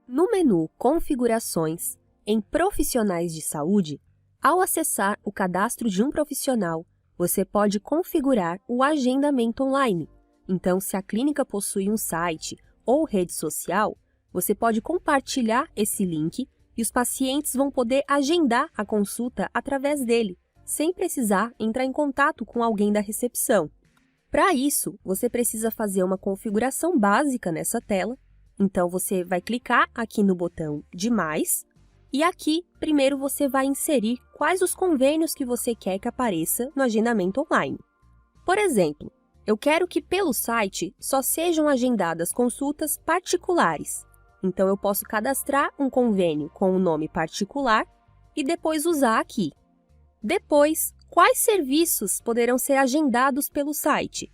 No menu Configurações, em Profissionais de Saúde, ao acessar o cadastro de um profissional, você pode configurar o agendamento online. Então, se a clínica possui um site ou rede social, você pode compartilhar esse link e os pacientes vão poder agendar a consulta através dele, sem precisar entrar em contato com alguém da recepção. Para isso, você precisa fazer uma configuração básica nessa tela. Então, você vai clicar aqui no botão de mais e aqui, primeiro, você vai inserir quais os convênios que você quer que apareça no agendamento online. Por exemplo, eu quero que pelo site só sejam agendadas consultas particulares. Então, eu posso cadastrar um convênio com o nome particular e depois usar aqui. Depois, quais serviços poderão ser agendados pelo site?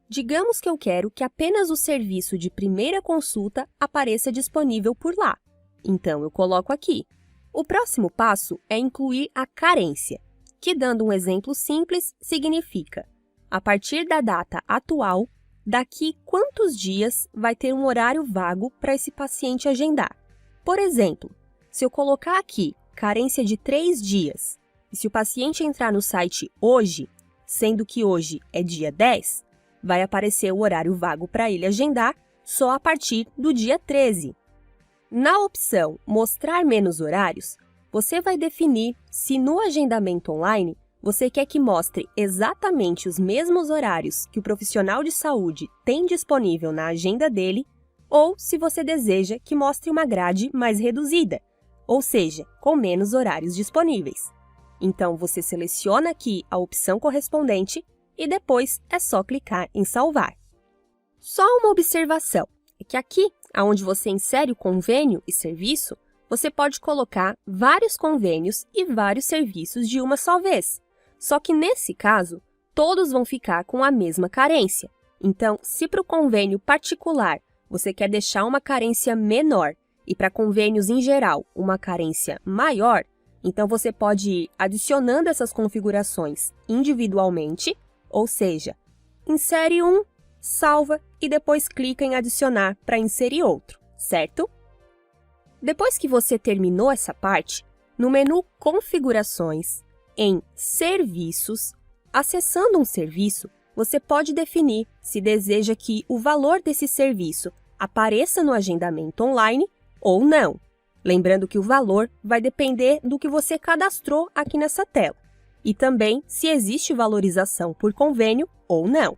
Digamos que eu quero que apenas o serviço de primeira consulta apareça disponível por lá. Então, eu coloco aqui. O próximo passo é incluir a carência, que, dando um exemplo simples, significa: a partir da data atual, daqui quantos dias vai ter um horário vago para esse paciente agendar. Por exemplo, se eu colocar aqui carência de 3 dias, e se o paciente entrar no site hoje, sendo que hoje é dia 10, vai aparecer o horário vago para ele agendar só a partir do dia 13. Na opção Mostrar menos horários, você vai definir se no agendamento online você quer que mostre exatamente os mesmos horários que o profissional de saúde tem disponível na agenda dele ou se você deseja que mostre uma grade mais reduzida, ou seja, com menos horários disponíveis. Então, você seleciona aqui a opção correspondente e depois é só clicar em salvar. Só uma observação, é que aqui, onde você insere o convênio e serviço, você pode colocar vários convênios e vários serviços de uma só vez. Só que nesse caso, todos vão ficar com a mesma carência. Então, se para o convênio particular você quer deixar uma carência menor e para convênios em geral uma carência maior, então você pode ir adicionando essas configurações individualmente, ou seja, insere um, salva e depois clica em adicionar para inserir outro, certo? Depois que você terminou essa parte, no menu Configurações, em Serviços, acessando um serviço, você pode definir se deseja que o valor desse serviço apareça no agendamento online ou não. Lembrando que o valor vai depender do que você cadastrou aqui nessa tela e também se existe valorização por convênio ou não.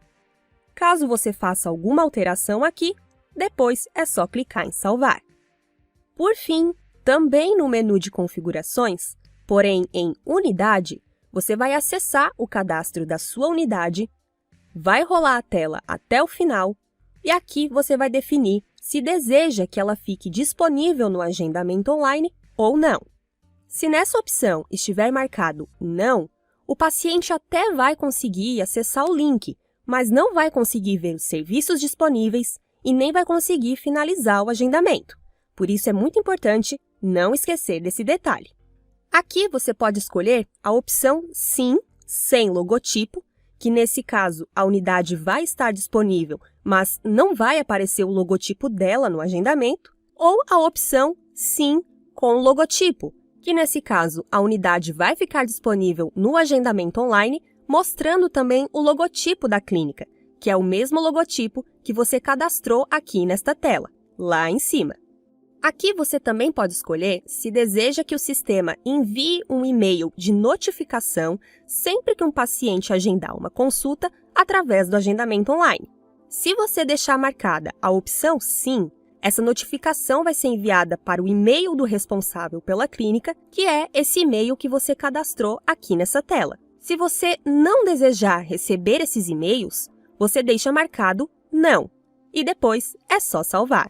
Caso você faça alguma alteração aqui, depois é só clicar em salvar. Por fim, também no menu de configurações, porém em unidade, você vai acessar o cadastro da sua unidade, vai rolar a tela até o final e aqui você vai definir se deseja que ela fique disponível no agendamento online ou não. Se nessa opção estiver marcado não, o paciente até vai conseguir acessar o link, mas não vai conseguir ver os serviços disponíveis e nem vai conseguir finalizar o agendamento. Por isso é muito importante não esquecer desse detalhe. Aqui você pode escolher a opção Sim, sem logotipo, que nesse caso a unidade vai estar disponível, mas não vai aparecer o logotipo dela no agendamento, ou a opção Sim, com logotipo, que nesse caso a unidade vai ficar disponível no agendamento online, mostrando também o logotipo da clínica, que é o mesmo logotipo que você cadastrou aqui nesta tela, lá em cima. Aqui você também pode escolher se deseja que o sistema envie um e-mail de notificação sempre que um paciente agendar uma consulta através do agendamento online. Se você deixar marcada a opção Sim, essa notificação vai ser enviada para o e-mail do responsável pela clínica, que é esse e-mail que você cadastrou aqui nessa tela. Se você não desejar receber esses e-mails, você deixa marcado Não e depois é só salvar.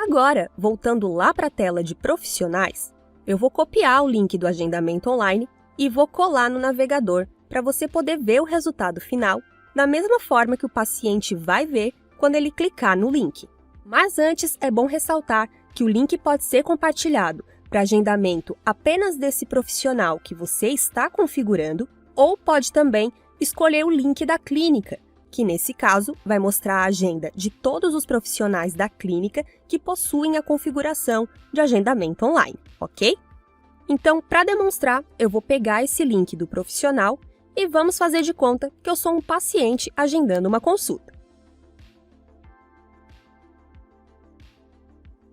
Agora, voltando lá para a tela de profissionais, eu vou copiar o link do agendamento online e vou colar no navegador para você poder ver o resultado final da mesma forma que o paciente vai ver quando ele clicar no link. Mas antes, é bom ressaltar que o link pode ser compartilhado para agendamento apenas desse profissional que você está configurando ou pode também escolher o link da clínica, que nesse caso vai mostrar a agenda de todos os profissionais da clínica que possuem a configuração de agendamento online, ok? Então, para demonstrar, eu vou pegar esse link do profissional e vamos fazer de conta que eu sou um paciente agendando uma consulta.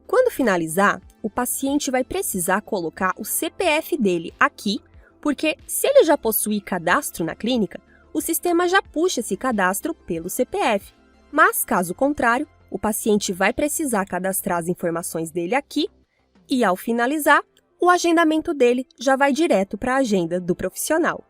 Quando finalizar, o paciente vai precisar colocar o CPF dele aqui, porque se ele já possui cadastro na clínica, o sistema já puxa esse cadastro pelo CPF. Mas, caso contrário, o paciente vai precisar cadastrar as informações dele aqui e, ao finalizar, o agendamento dele já vai direto para a agenda do profissional.